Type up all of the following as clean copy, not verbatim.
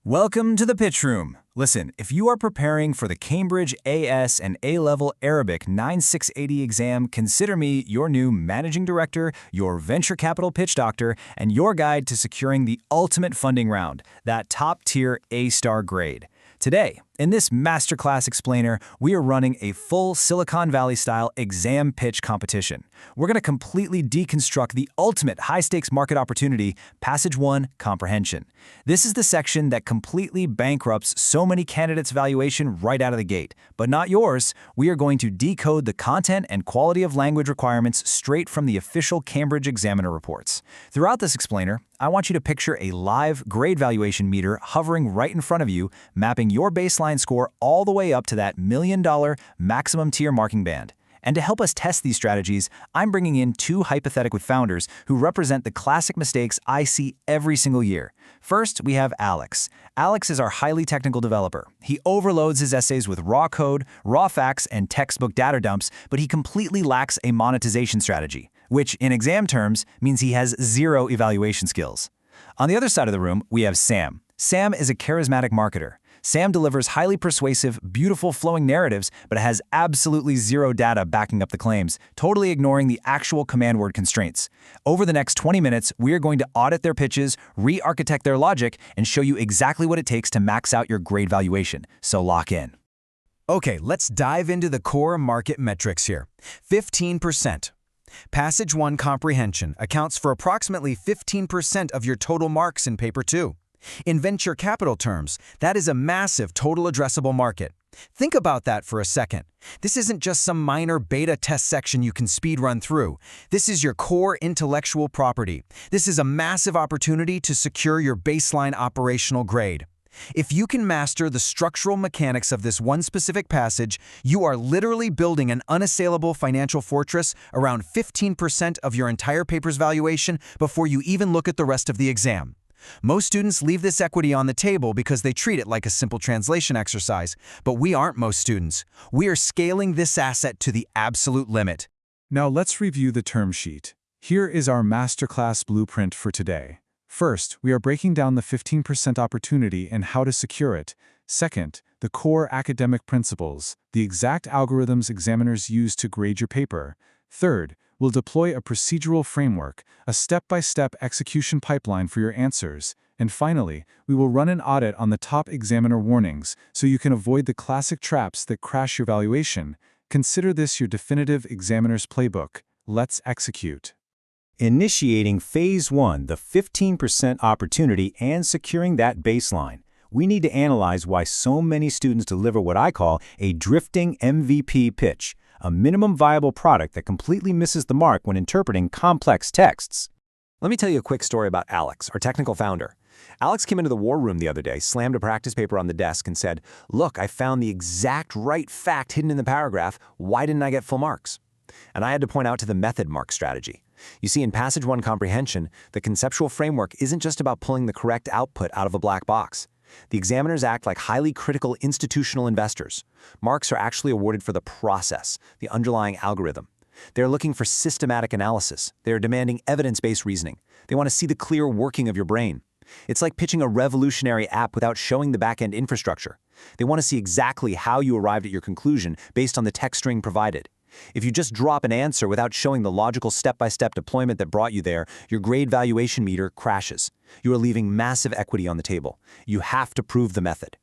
Welcome to the Pitch Room. Listen, if you are preparing for the Cambridge AS and A-Level Arabic 9680 exam, consider me your new managing director, your venture capital pitch doctor, and your guide to securing the ultimate funding round, that top-tier A-star grade. Today, in this masterclass explainer, we are running a full Silicon Valley-style exam pitch competition. We're going to completely deconstruct the ultimate high-stakes market opportunity, Passage 1, Comprehension. This is the section that completely bankrupts so many candidates' valuation right out of the gate. But not yours. We are going to decode the content and quality of language requirements straight from the official Cambridge Examiner reports. Throughout this explainer, I want you to picture a live grade valuation meter hovering right in front of you, mapping your baseline score all the way up to that $1 million maximum tier marking band. And to help us test these strategies, I'm bringing in two hypothetical founders who represent the classic mistakes I see every single year. First, we have Alex. Alex is our highly technical developer. He overloads his essays with raw code, raw facts, and textbook data dumps, but he completely lacks a monetization strategy, which, in exam terms, means he has zero evaluation skills. On the other side of the room, we have Sam. Sam is a charismatic marketer. Sam delivers highly persuasive, beautiful flowing narratives, but has absolutely zero data backing up the claims, totally ignoring the actual command word constraints. Over the next 20 minutes, we are going to audit their pitches, re-architect their logic, and show you exactly what it takes to max out your grade valuation. So lock in. Okay, let's dive into the core market metrics here. 15%. Passage 1 comprehension accounts for approximately 15% of your total marks in Paper 2. In venture capital terms, that is a massive total addressable market. Think about that for a second. This isn't just some minor beta test section you can speed run through. This is your core intellectual property. This is a massive opportunity to secure your baseline operational grade. If you can master the structural mechanics of this one specific passage, you are literally building an unassailable financial fortress around 15% of your entire paper's valuation before you even look at the rest of the exam. Most students leave this equity on the table because they treat it like a simple translation exercise, but we aren't most students. We are scaling this asset to the absolute limit. Now let's review the term sheet. Here is our masterclass blueprint for today. First, we are breaking down the 15% opportunity and how to secure it. Second, the core academic principles, the exact algorithms examiners use to grade your paper. Third, we'll deploy a procedural framework, a step-by-step execution pipeline for your answers. And finally, we will run an audit on the top examiner warnings so you can avoid the classic traps that crash your valuation. Consider this your definitive examiner's playbook. Let's execute. Initiating Phase 1, the 15% opportunity and securing that baseline. We need to analyze why so many students deliver what I call a drifting MVP pitch, a minimum viable product that completely misses the mark when interpreting complex texts. Let me tell you a quick story about Alex, our technical founder. Alex came into the war room the other day, slammed a practice paper on the desk and said, "Look, I found the exact right fact hidden in the paragraph. Why didn't I get full marks?" And I had to point out to the method mark strategy. You see, in Passage 1 comprehension, the conceptual framework isn't just about pulling the correct output out of a black box. The examiners act like highly critical institutional investors. Marks are actually awarded for the process, the underlying algorithm. They're looking for systematic analysis. They're demanding evidence-based reasoning. They want to see the clear working of your brain. It's like pitching a revolutionary app without showing the back-end infrastructure. They want to see exactly how you arrived at your conclusion based on the text string provided. If you just drop an answer without showing the logical step-by-step deployment that brought you there, your grade valuation meter crashes. You are leaving massive equity on the table. You have to prove the method.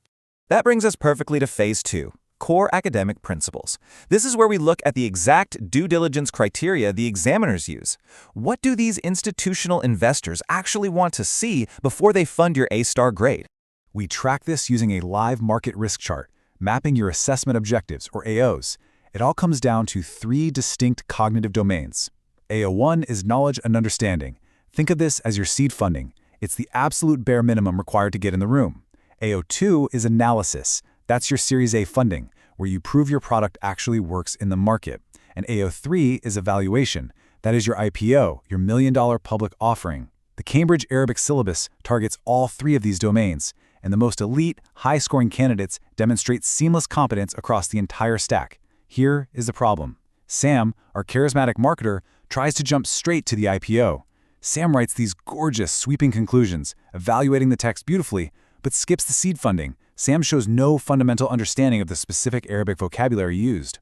That brings us perfectly to Phase 2, core academic principles. This is where we look at the exact due diligence criteria the examiners use. What do these institutional investors actually want to see before they fund your A-star grade? We track this using a live market risk chart, mapping your assessment objectives, or AOs. It all comes down to three distinct cognitive domains. AO1 is knowledge and understanding. Think of this as your seed funding. It's the absolute bare minimum required to get in the room. AO2 is analysis. That's your Series A funding, where you prove your product actually works in the market. And AO3 is evaluation. That is your IPO, your $1 million public offering. The Cambridge Arabic syllabus targets all three of these domains, and the most elite, high-scoring candidates demonstrate seamless competence across the entire stack. Here is the problem. Sam, our charismatic marketer, tries to jump straight to the IPO. Sam writes these gorgeous, sweeping conclusions, evaluating the text beautifully, but skips the seed funding. Sam shows no fundamental understanding of the specific Arabic vocabulary used.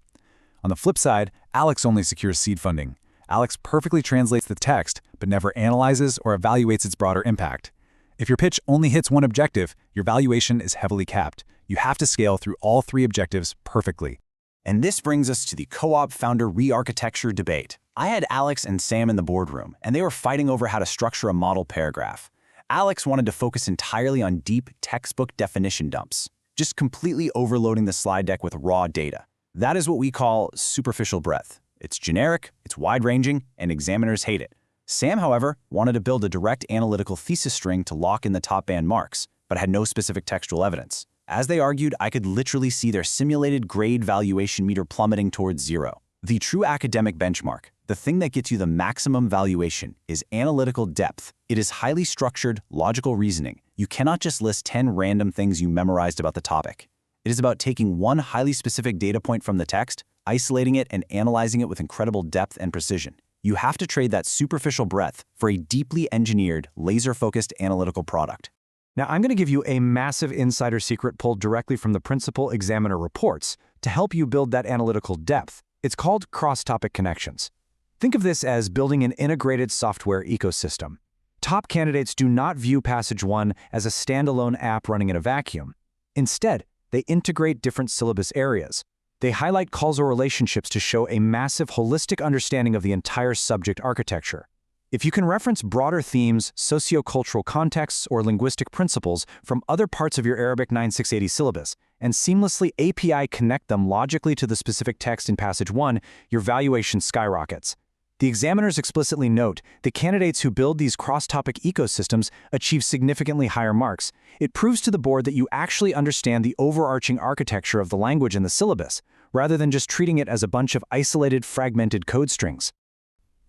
On the flip side, Alex only secures seed funding. Alex perfectly translates the text, but never analyzes or evaluates its broader impact. If your pitch only hits one objective, your valuation is heavily capped. You have to scale through all three objectives perfectly. And this brings us to the co-op founder re-architecture debate. I had Alex and Sam in the boardroom, and they were fighting over how to structure a model paragraph. Alex wanted to focus entirely on deep textbook definition dumps, just completely overloading the slide deck with raw data. That is what we call superficial breadth. It's generic, it's wide-ranging, and examiners hate it. Sam, however, wanted to build a direct analytical thesis string to lock in the top band marks, but had no specific textual evidence. As they argued, I could literally see their simulated grade valuation meter plummeting towards zero. The true academic benchmark, the thing that gets you the maximum valuation, is analytical depth. It is highly structured, logical reasoning. You cannot just list 10 random things you memorized about the topic. It is about taking one highly specific data point from the text, isolating it, and analyzing it with incredible depth and precision. You have to trade that superficial breadth for a deeply engineered, laser-focused analytical product. Now, I'm going to give you a massive insider secret pulled directly from the principal examiner reports to help you build that analytical depth. It's called cross-topic connections. Think of this as building an integrated software ecosystem. Top candidates do not view Passage 1 as a standalone app running in a vacuum. Instead, they integrate different syllabus areas. They highlight causal relationships to show a massive holistic understanding of the entire subject architecture. If you can reference broader themes, sociocultural contexts, or linguistic principles from other parts of your Arabic 9680 syllabus, and seamlessly API connect them logically to the specific text in Passage 1, your valuation skyrockets. The examiners explicitly note that candidates who build these cross-topic ecosystems achieve significantly higher marks. It proves to the board that you actually understand the overarching architecture of the language in the syllabus, rather than just treating it as a bunch of isolated, fragmented code strings.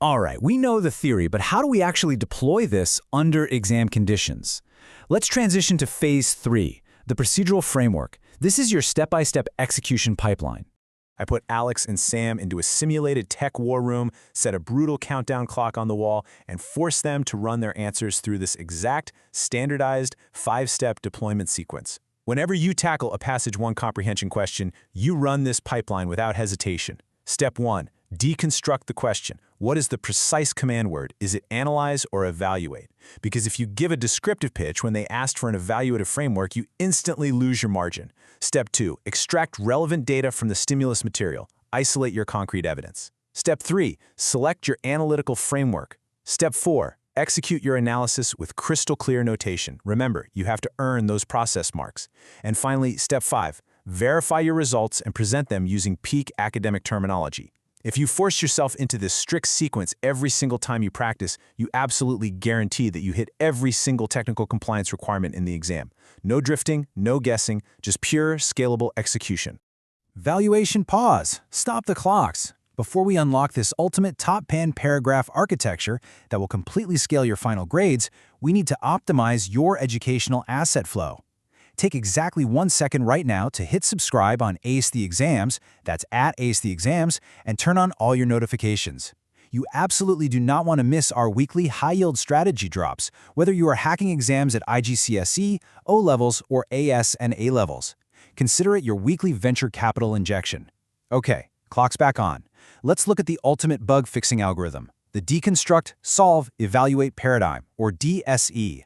All right, we know the theory, but how do we actually deploy this under exam conditions? Let's transition to Phase 3, the procedural framework. This is your step-by-step execution pipeline. I put Alex and Sam into a simulated tech war room, set a brutal countdown clock on the wall, and forced them to run their answers through this exact, standardized, 5-step deployment sequence. Whenever you tackle a Passage 1 comprehension question, you run this pipeline without hesitation. Step 1. Deconstruct the question. What is the precise command word? Is it analyze or evaluate? Because if you give a descriptive pitch when they asked for an evaluative framework, you instantly lose your margin. Step 2. Extract relevant data from the stimulus material. Isolate your concrete evidence. Step 3. Select your analytical framework. Step 4. Execute your analysis with crystal clear notation. Remember, you have to earn those process marks. And finally, Step 5. Verify your results and present them using peak academic terminology. If you force yourself into this strict sequence every single time you practice, you absolutely guarantee that you hit every single technical compliance requirement in the exam. No drifting, no guessing, just pure, scalable execution. Valuation pause. Stop the clocks. Before we unlock this ultimate top-pan paragraph architecture that will completely scale your final grades, we need to optimize your educational asset flow. Take exactly 1 second right now to hit subscribe on Ace the Exams, that's at Ace the Exams, and turn on all your notifications. You absolutely do not want to miss our weekly high-yield strategy drops, whether you are hacking exams at IGCSE, O-levels, or AS and A-levels. Consider it your weekly venture capital injection. Okay, clock's back on. Let's look at the ultimate bug-fixing algorithm, the Deconstruct, Solve, Evaluate Paradigm, or DSE.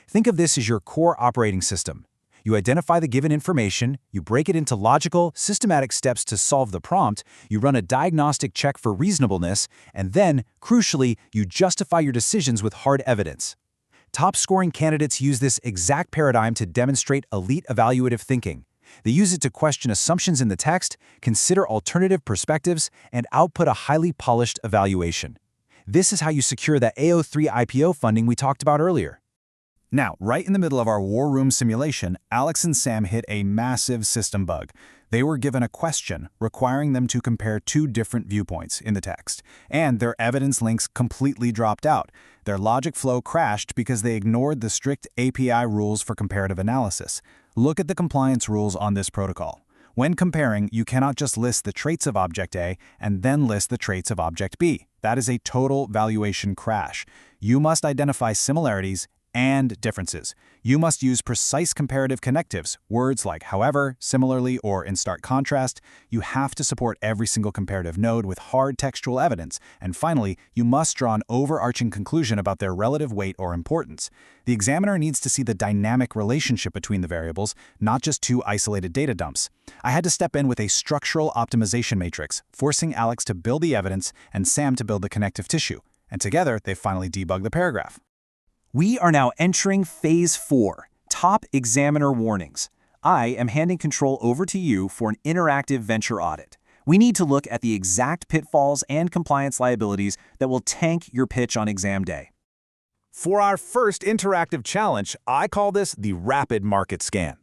Think of this as your core operating system. You identify the given information, you break it into logical, systematic steps to solve the prompt, you run a diagnostic check for reasonableness, and then, crucially, you justify your decisions with hard evidence. Top-scoring candidates use this exact paradigm to demonstrate elite evaluative thinking. They use it to question assumptions in the text, consider alternative perspectives, and output a highly polished evaluation. This is how you secure that AO3 IPO funding we talked about earlier. Now, right in the middle of our war room simulation, Alex and Sam hit a massive system bug. They were given a question requiring them to compare 2 different viewpoints in the text, and their evidence links completely dropped out. Their logic flow crashed because they ignored the strict API rules for comparative analysis. Look at the compliance rules on this protocol. When comparing, you cannot just list the traits of Object A and then list the traits of Object B. That is a total valuation crash. You must identify similarities and differences. You must use precise comparative connectives, words like however, similarly, or in stark contrast. You have to support every single comparative node with hard textual evidence. And finally, you must draw an overarching conclusion about their relative weight or importance. The examiner needs to see the dynamic relationship between the variables, not just two isolated data dumps. I had to step in with a structural optimization matrix, forcing Alex to build the evidence and Sam to build the connective tissue. And together, they finally debugged the paragraph. We are now entering Phase 4, Top Examiner Warnings. I am handing control over to you for an interactive venture audit. We need to look at the exact pitfalls and compliance liabilities that will tank your pitch on exam day. For our first interactive challenge, I call this the Rapid Market Scan.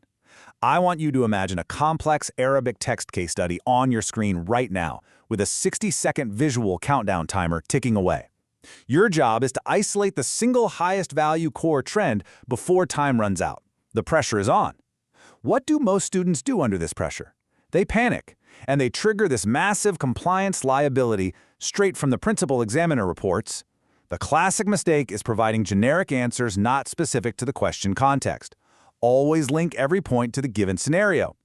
I want you to imagine a complex Arabic text case study on your screen right now, with a 60-second visual countdown timer ticking away. Your job is to isolate the single highest value core trend before time runs out. The pressure is on. What do most students do under this pressure? They panic, and they trigger this massive compliance liability straight from the principal examiner reports. The classic mistake is providing generic answers not specific to the question context. Always link every point to the given scenario.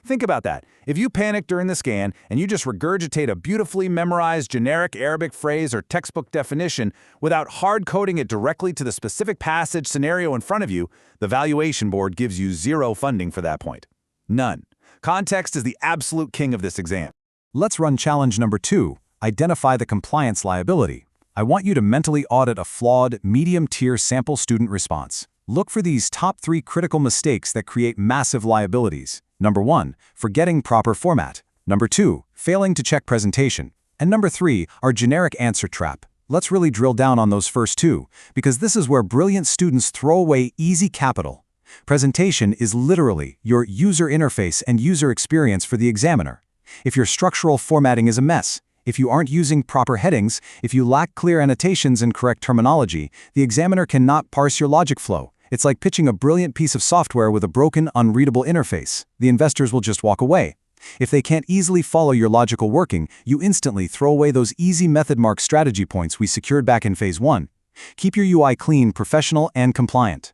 Think about that. If you panic during the scan and you just regurgitate a beautifully memorized generic Arabic phrase or textbook definition without hard-coding it directly to the specific passage scenario in front of you, the valuation board gives you zero funding for that point. None. Context is the absolute king of this exam. Let's run challenge number 2, identify the compliance liability. I want you to mentally audit a flawed, medium-tier sample student response. Look for these top 3 critical mistakes that create massive liabilities. Number 1, forgetting proper format. Number 2, failing to check presentation. And number 3, our generic answer trap. Let's really drill down on those first 2, because this is where brilliant students throw away easy capital. Presentation is literally your user interface and user experience for the examiner. If your structural formatting is a mess, if you aren't using proper headings, if you lack clear annotations and correct terminology, the examiner cannot parse your logic flow. It's like pitching a brilliant piece of software with a broken, unreadable interface. The investors will just walk away. If they can't easily follow your logical working, you instantly throw away those easy method mark strategy points we secured back in Phase 1. Keep your UI clean, professional, and compliant.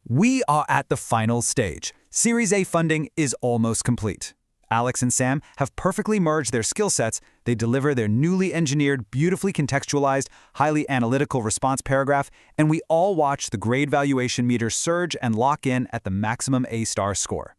We are at the final stage. Series A funding is almost complete. Alex and Sam have perfectly merged their skill sets. They deliver their newly engineered, beautifully contextualized, highly analytical response paragraph, and we all watch the grade valuation meter surge and lock in at the maximum A-star score.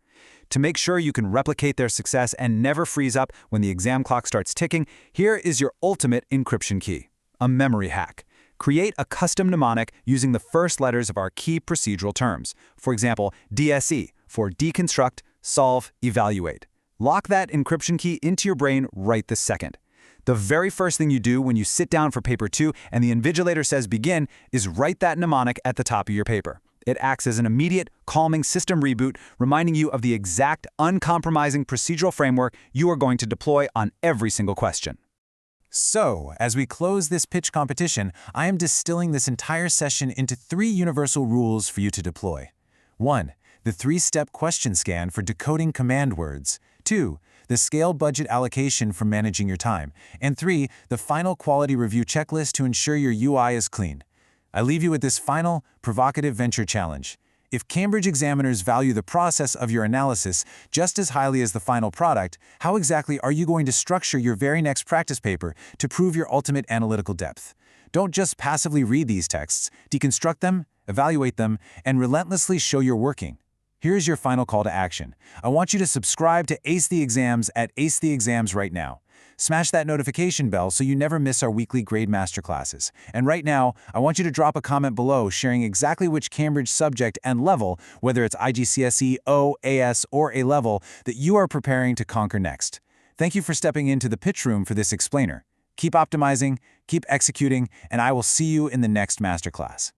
To make sure you can replicate their success and never freeze up when the exam clock starts ticking, here is your ultimate encryption key, a memory hack. Create a custom mnemonic using the first letters of our key procedural terms. For example, DSE for deconstruct, solve, evaluate. Lock that encryption key into your brain right this second. The very first thing you do when you sit down for paper 2 and the invigilator says begin is write that mnemonic at the top of your paper. It acts as an immediate, calming system reboot, reminding you of the exact, uncompromising procedural framework you are going to deploy on every single question. So, as we close this pitch competition, I am distilling this entire session into 3 universal rules for you to deploy. 1. The 3-step question scan for decoding command words. 2. The scale budget allocation for managing your time. And 3. The final quality review checklist to ensure your UI is clean. I leave you with this final, provocative venture challenge. If Cambridge examiners value the process of your analysis just as highly as the final product, how exactly are you going to structure your very next practice paper to prove your ultimate analytical depth? Don't just passively read these texts, deconstruct them, evaluate them, and relentlessly show you're working. Here's your final call to action. I want you to subscribe to Ace the Exams at Ace the Exams right now. Smash that notification bell so you never miss our weekly grade masterclasses. And right now, I want you to drop a comment below sharing exactly which Cambridge subject and level, whether it's IGCSE, O, AS, or A level, that you are preparing to conquer next. Thank you for stepping into the pitch room for this explainer. Keep optimizing, keep executing, and I will see you in the next masterclass.